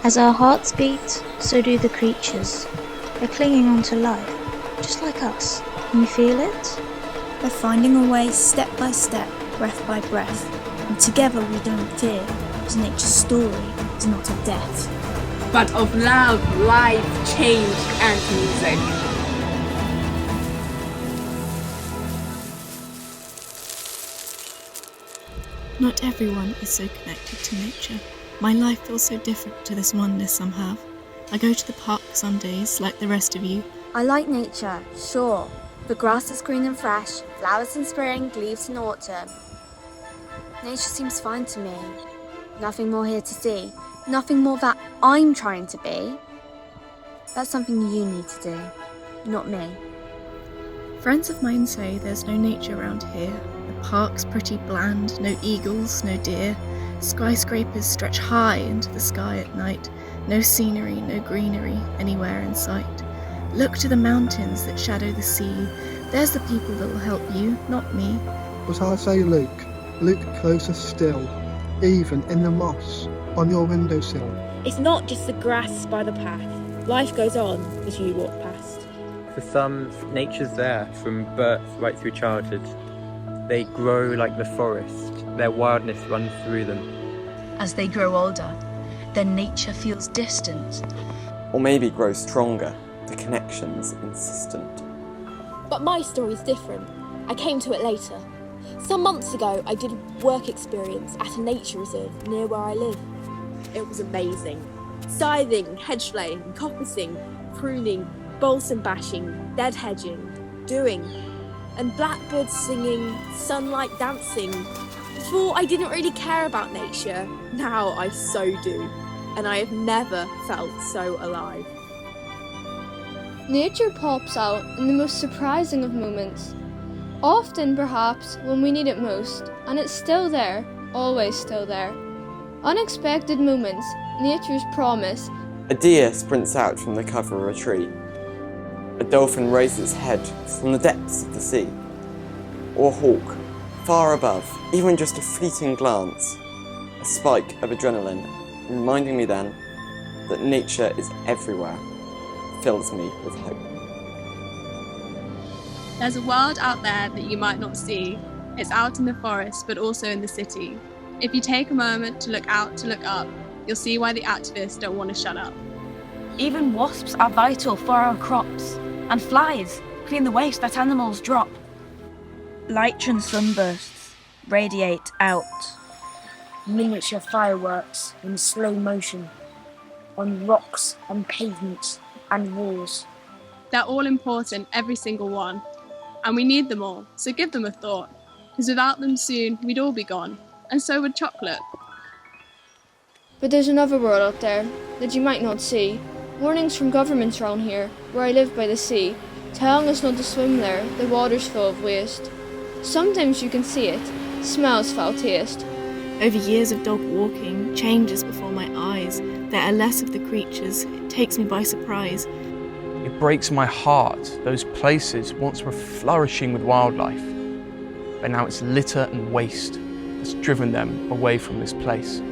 As our hearts beat, so do the creatures. They're clinging on to life, just like us. Can you feel it? They're finding a way step by step, breath by breath. And together we don't fear, because nature's story is not of death, but of love, life, change, and music. Not everyone is so connected to nature. My life feels so different to this oneness some have. I go to the park some days like the rest of you. I like nature, sure. The grass is green and fresh, flowers in spring, leaves in autumn. Nature seems fine to me. Nothing more here to see. Nothing more that I'm trying to be. That's something you need to do, not me. Friends of mine say there's no nature around here. The park's pretty bland, no eagles, no deer. Skyscrapers stretch high into the sky at night. No scenery, no greenery anywhere in sight. Look to the mountains that shadow the sea. There's the people that will help you, not me. But I say look closer still, even in the moss on your windowsill. It's not just the grass by the path. Life goes on as you walk past. For some, nature's there from birth right through childhood. They grow like the forest. Their wildness runs through them. As they grow older, their nature feels distant. Or maybe grow stronger. The connection's insistent. But my story's different. I came to it later. Some months ago, I did a work experience at a nature reserve near where I live. It was amazing. Scything, hedge flaying, coppicing, pruning, balsam bashing, dead hedging, doing, and blackbirds singing, sunlight dancing. Before, I didn't really care about nature. Now I so do. And I have never felt so alive. Nature pops out in the most surprising of moments. Often, perhaps, when we need it most, and it's still there, always still there. Unexpected moments, nature's promise. A deer sprints out from the cover of a tree. A dolphin raises its head from the depths of the sea. Or a hawk, far above, even just a fleeting glance. A spike of adrenaline, reminding me then that nature is everywhere, fills me with hope. There's a world out there that you might not see. It's out in the forest, but also in the city. If you take a moment to look out, to look up, you'll see why the activists don't want to shut up. Even wasps are vital for our crops, and flies clean the waste that animals drop. Light and sunbursts radiate out. Miniature fireworks in slow motion on rocks and pavements and walls. They're all important, every single one. And we need them all, so give them a thought. Because without them soon, we'd all be gone. And so would chocolate. But there's another world out there that you might not see. Warnings from governments around here, where I live by the sea, telling us not to swim there, the water's full of waste. Sometimes you can see it, smells foul taste. Over years of dog walking, changes before my eyes. There are less of the creatures, it takes me by surprise. It breaks my heart. Those places once were flourishing with wildlife, but now it's litter and waste that's driven them away from this place.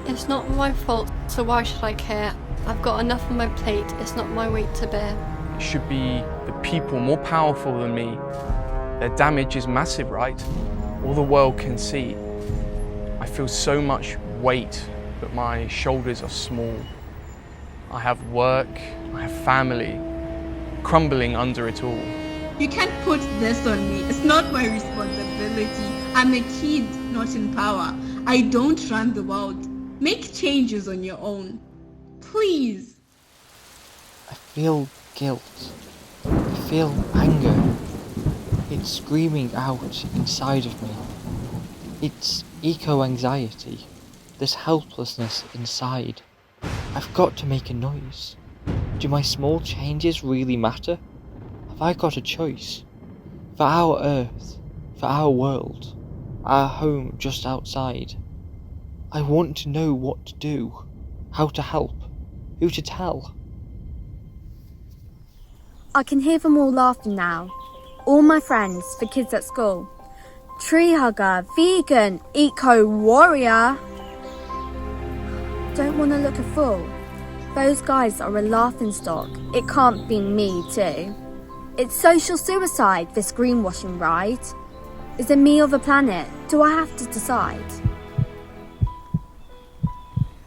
It's not my fault, so why should I care? I've got enough on my plate, it's not my weight to bear. It should be the people more powerful than me. Their damage is massive, right? All the world can see. I feel so much weight, but my shoulders are small. I have work, I have family, crumbling under it all. You can't put this on me. It's not my responsibility. I'm a kid, not in power. I don't run the world. Make changes on your own. Please. I feel guilt. I feel anger. It's screaming out inside of me. It's eco-anxiety. This helplessness inside. I've got to make a noise. Do my small changes really matter? Have I got a choice? For our Earth, for our world, our home just outside. I want to know what to do, how to help, who to tell. I can hear them all laughing now. All my friends, the kids at school. Tree hugger, vegan, eco warrior. Don't want to look a fool. Those guys are a laughingstock. It can't be me too. It's social suicide, this greenwashing ride. Is it me or the planet? Do I have to decide?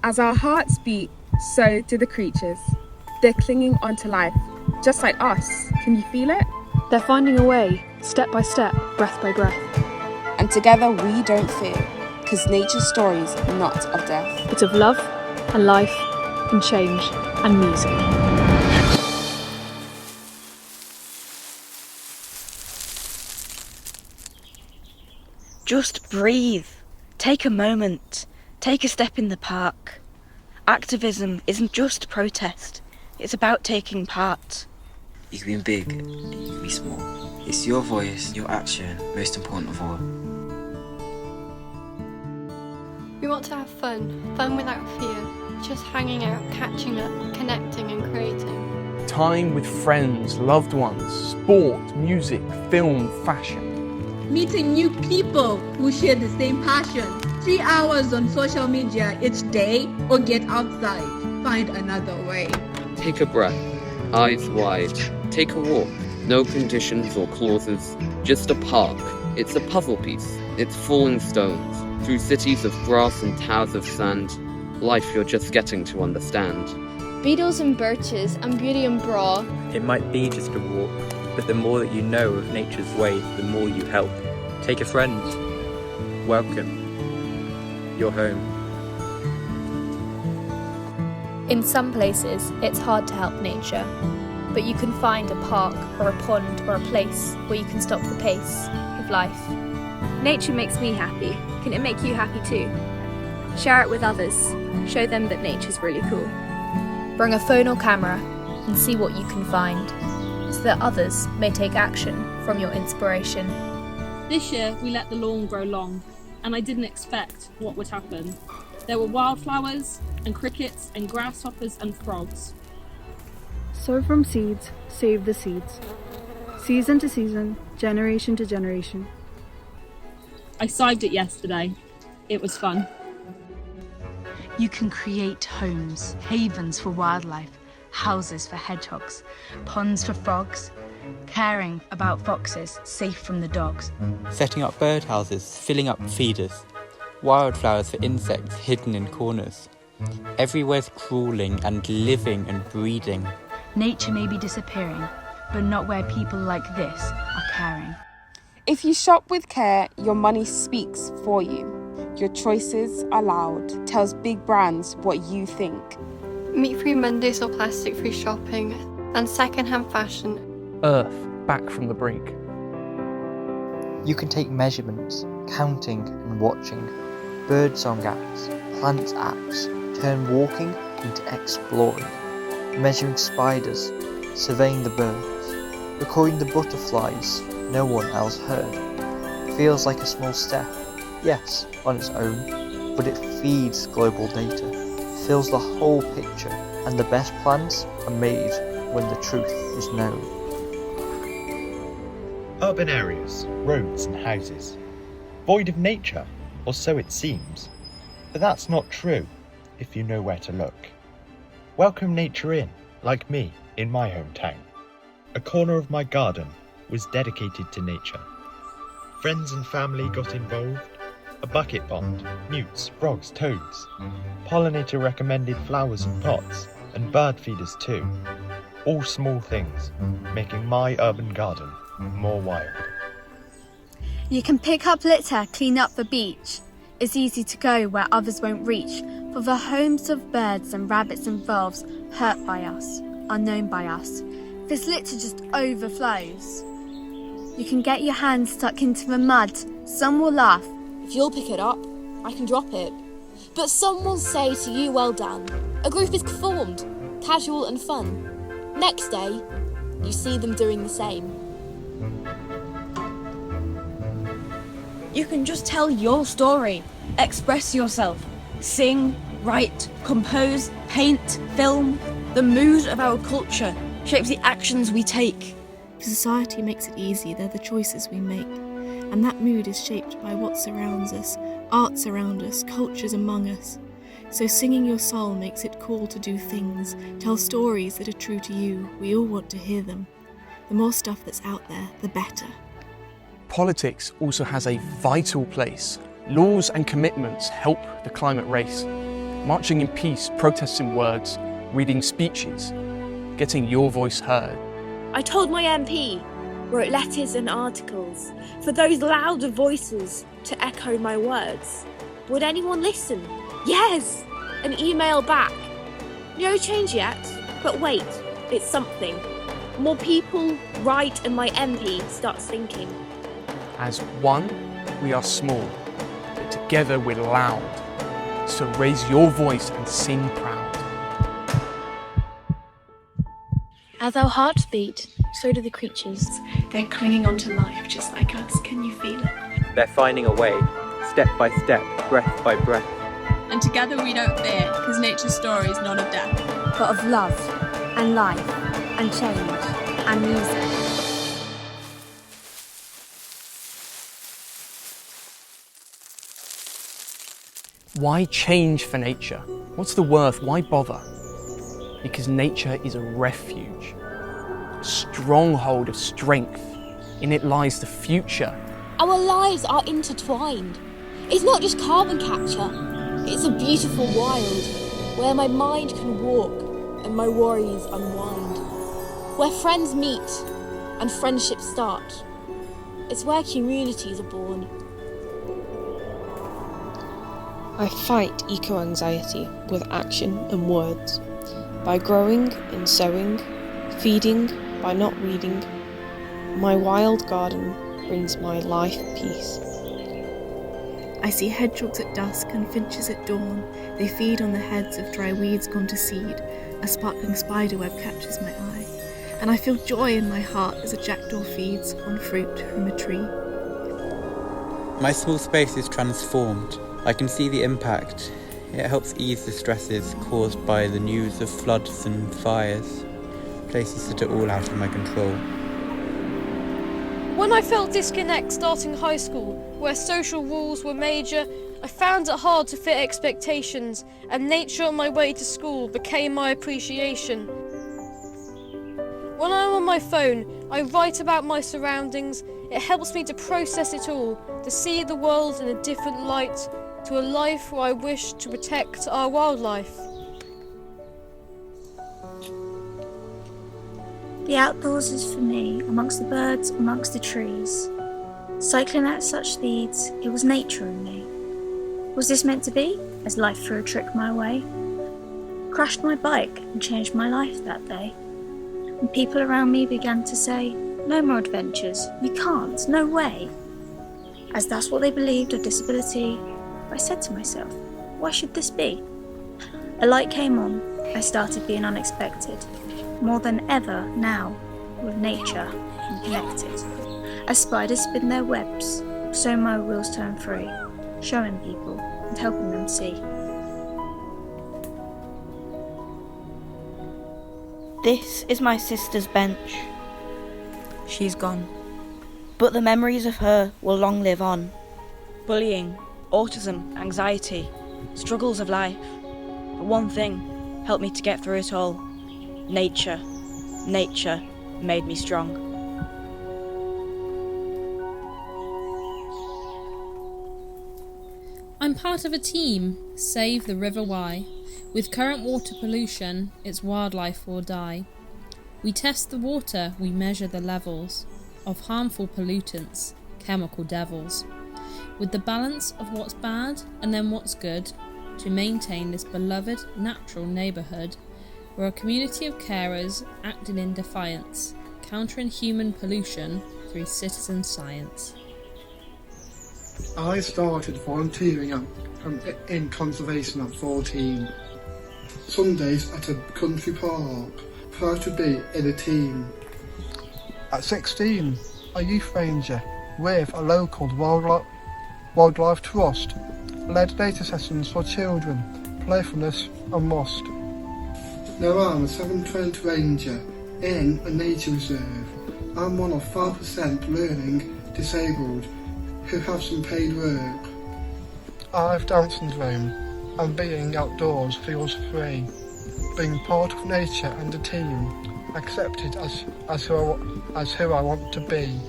As our hearts beat, so do the creatures. They're clinging onto life, just like us. Can you feel it? They're finding a way, step by step, breath by breath. And together we don't fear, because nature's stories are not of death. It's of love and life and change and music. Just breathe. Take a moment. Take a step in the park. Activism isn't just protest. It's about taking part. You can be big, and you can be small. It's your voice, your action, most important of all. We want to have fun without fear, just hanging out, catching up, connecting and creating. Time with friends, loved ones, sport, music, film, fashion. Meeting new people who share the same passion. 3 hours on social media each day, or get outside. Find another way. Take a breath, eyes wide. Take a walk. No conditions or clauses, just a park. It's a puzzle piece. It's falling stones. Through cities of grass and towers of sand. Life you're just getting to understand. Beetles and birches and beauty and bra. It might be just a walk, but the more that you know of nature's ways, the more you help. Take a friend. Welcome. You're home. In some places, it's hard to help nature, but you can find a park or a pond or a place where you can stop the pace of life. Nature makes me happy. Can it make you happy too? Share it with others. Show them that nature's really cool. Bring a phone or camera and see what you can find, so that others may take action from your inspiration. This year we let the lawn grow long, and I didn't expect what would happen. There were wildflowers and crickets and grasshoppers and frogs. Sow from seeds, save the seeds. Season to season, generation to generation. I sived it yesterday. It was fun. You can create homes, havens for wildlife, houses for hedgehogs, ponds for frogs, caring about foxes, safe from the dogs. Setting up birdhouses, filling up feeders, wildflowers for insects hidden in corners. Everywhere's crawling and living and breeding. Nature may be disappearing, but not where people like this are caring. If you shop with care, your money speaks for you. Your choices are loud, tells big brands what you think. Meat-free Mondays or plastic-free shopping, and second-hand fashion. Earth, back from the brink. You can take measurements, counting and watching. Birdsong apps, plants apps, turn walking into exploring. Measuring spiders, surveying the birds, recording the butterflies no one else heard. Feels like a small step, yes, on its own, but it feeds global data, fills the whole picture, and the best plans are made when the truth is known. Urban areas, roads and houses, void of nature, or so it seems. But that's not true, if you know where to look. Welcome nature in, like me, in my hometown. A corner of my garden was dedicated to nature. Friends and family got involved. A bucket pond, newts, frogs, toads. Pollinator recommended flowers and pots, and bird feeders too. All small things, making my urban garden more wild. You can pick up litter, clean up the beach. It's easy to go where others won't reach, for the homes of birds and rabbits and voles hurt by us, unknown by us. This litter just overflows. You can get your hands stuck into the mud. Some will laugh. If you'll pick it up, I can drop it. But some will say to you, well done. A group is formed, casual and fun. Next day, you see them doing the same. You can just tell your story, express yourself, sing, write, compose, paint, film. The mood of our culture shapes the actions we take. Society makes it easy, they're the choices we make. And that mood is shaped by what surrounds us, arts around us, cultures among us. So singing your soul makes it cool to do things, tell stories that are true to you. We all want to hear them. The more stuff that's out there, the better. Politics also has a vital place. Laws and commitments help the climate race. Marching in peace, protesting words, reading speeches, getting your voice heard. I told my MP, wrote letters and articles for those louder voices to echo my words. Would anyone listen? Yes! An email back. No change yet, but wait, it's something. More people write and my MP starts thinking. As one, we are small, but together we're loud. So raise your voice and sing proud. As our hearts beat, so do the creatures. They're clinging onto life just like us. Can you feel it? They're finding a way, step by step, breath by breath. And together we don't fear, because nature's story is not of death, but of love and life and change and music. Why change for nature? What's the worth? Why bother? Because nature is a refuge, a stronghold of strength. In it lies the future. Our lives are intertwined. It's not just carbon capture, it's a beautiful wild, where my mind can walk and my worries unwind. Where friends meet and friendships start. It's where communities are born. I fight eco-anxiety with action and words. By growing and sowing, feeding by not weeding, my wild garden brings my life peace. I see hedgehogs at dusk and finches at dawn. They feed on the heads of dry weeds gone to seed. A sparkling spiderweb catches my eye, and I feel joy in my heart as a jackdaw feeds on fruit from a tree. My small space is transformed. I can see the impact. It helps ease the stresses caused by the news of floods and fires, places that are all out of my control. When I felt disconnect starting high school, where social rules were major, I found it hard to fit expectations, and nature on my way to school became my appreciation. When I'm on my phone, I write about my surroundings. It helps me to process it all, to see the world in a different light, to a life where I wish to protect our wildlife. The outdoors is for me, amongst the birds, amongst the trees. Cycling at such speeds, it was nature in me. Was this meant to be, as life threw a trick my way? Crashed my bike and changed my life that day. And people around me began to say, no more adventures, you can't, no way. As that's what they believed of disability, I said to myself, why should this be? A light came on, I started being unexpected. More than ever now, with nature and connected. As spiders spin their webs, so my wheels turn free, showing people and helping them see. This is my sister's bench. She's gone, but the memories of her will long live on. Bullying, autism, anxiety, struggles of life. But one thing helped me to get through it all. Nature. Nature made me strong. I'm part of a team, Save the River Wye. With current water pollution, its wildlife will die. We test the water, we measure the levels of harmful pollutants, chemical devils. With the balance of what's bad and then what's good, to maintain this beloved natural neighbourhood, we're a community of carers acting in defiance, countering human pollution through citizen science. I started volunteering in conservation at 14. Sundays at a country park, proud to be in a team. At 16, a youth ranger with a local wildlife trust, led data sessions for children, playfulness and must. Now I'm a 720 ranger in a nature reserve. I'm one of 5% learning disabled who have some paid work. I've Down syndrome, and being outdoors feels free. Being part of nature and a team, accepted as who I want to be.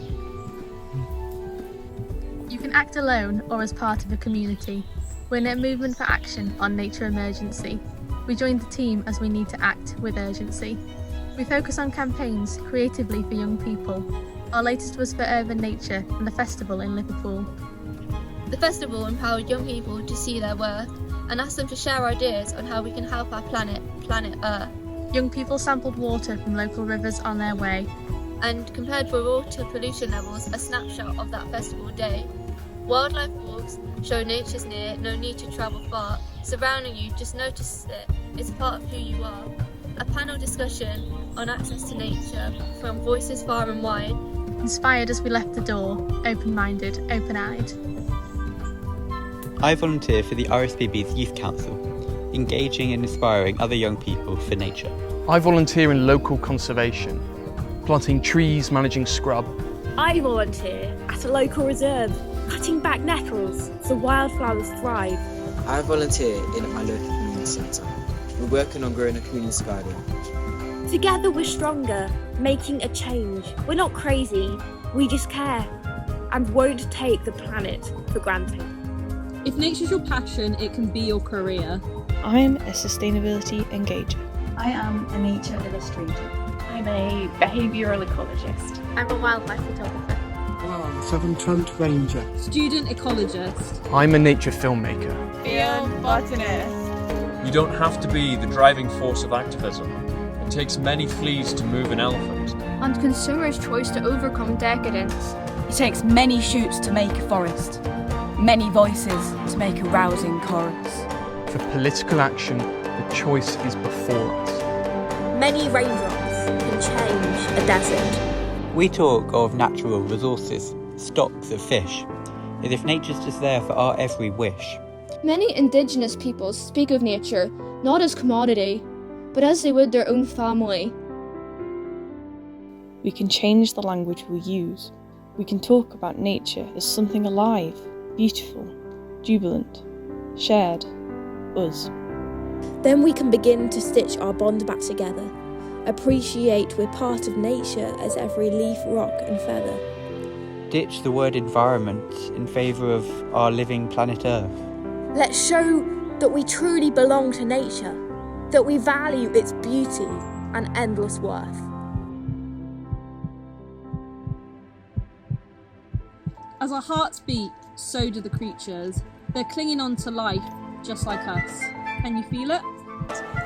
You can act alone or as part of a community. We're in a movement for action on nature emergency. We joined the team as we need to act with urgency. We focus on campaigns creatively for young people. Our latest was for urban nature and the festival in Liverpool. The festival empowered young people to see their worth and asked them to share ideas on how we can help our planet Earth. Young people sampled water from local rivers on their way and compared for water pollution levels a snapshot of that festival day. Wildlife walks show nature's near, no need to travel far. Surrounding you, just notice it. It's part of who you are. A panel discussion on access to nature from voices far and wide inspired as we left the door, open-minded, open-eyed. I volunteer for the RSPB's Youth Council, engaging and inspiring other young people for nature. I volunteer in local conservation, planting trees, managing scrub. I volunteer at a local reserve, cutting back nettles so wildflowers thrive. I volunteer in my local community centre. We're working on growing a community garden. Together we're stronger, making a change. We're not crazy, we just care and won't take the planet for granted. If nature's your passion, it can be your career. I'm a sustainability engager. I am a nature illustrator. I'm a behavioural ecologist. I'm a wildlife photographer. I'm a Severn Trent Ranger. Student ecologist. I'm a nature filmmaker. Field botanist. You don't have to be the driving force of activism. It takes many fleas to move an elephant. And consumers' choice to overcome decadence. It takes many shoots to make a forest. Many voices to make a rousing chorus. For political action, the choice is before us. Many raindrops can change a desert. We talk of natural resources, stocks of fish, as if nature's just there for our every wish. Many indigenous peoples speak of nature not as commodity, but as they would their own family. We can change the language we use. We can talk about nature as something alive, beautiful, jubilant, shared, us. Then we can begin to stitch our bond back together. Appreciate we're part of nature as every leaf, rock and feather. Ditch the word environment in favour of our living planet Earth. Let's show that we truly belong to nature, that we value its beauty and endless worth. As our hearts beat, so do the creatures. They're clinging on to life, just like us. Can you feel it?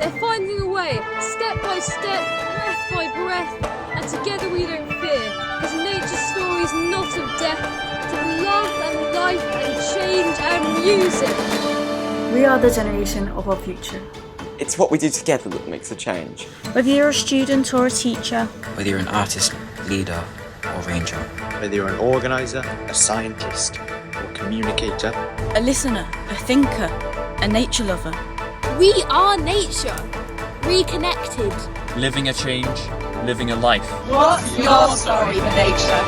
They're finding a way, step by step, breath by breath, and together we don't fear, because nature's story is not of death, but of love and life and change and music. We are the generation of our future. It's what we do together that makes a change. Whether you're a student or a teacher, whether you're an artist, leader or ranger, whether you're an organiser, a scientist or communicator, a listener, a thinker, a nature lover. We are nature, reconnected. Living a change, living a life. What's your story for nature?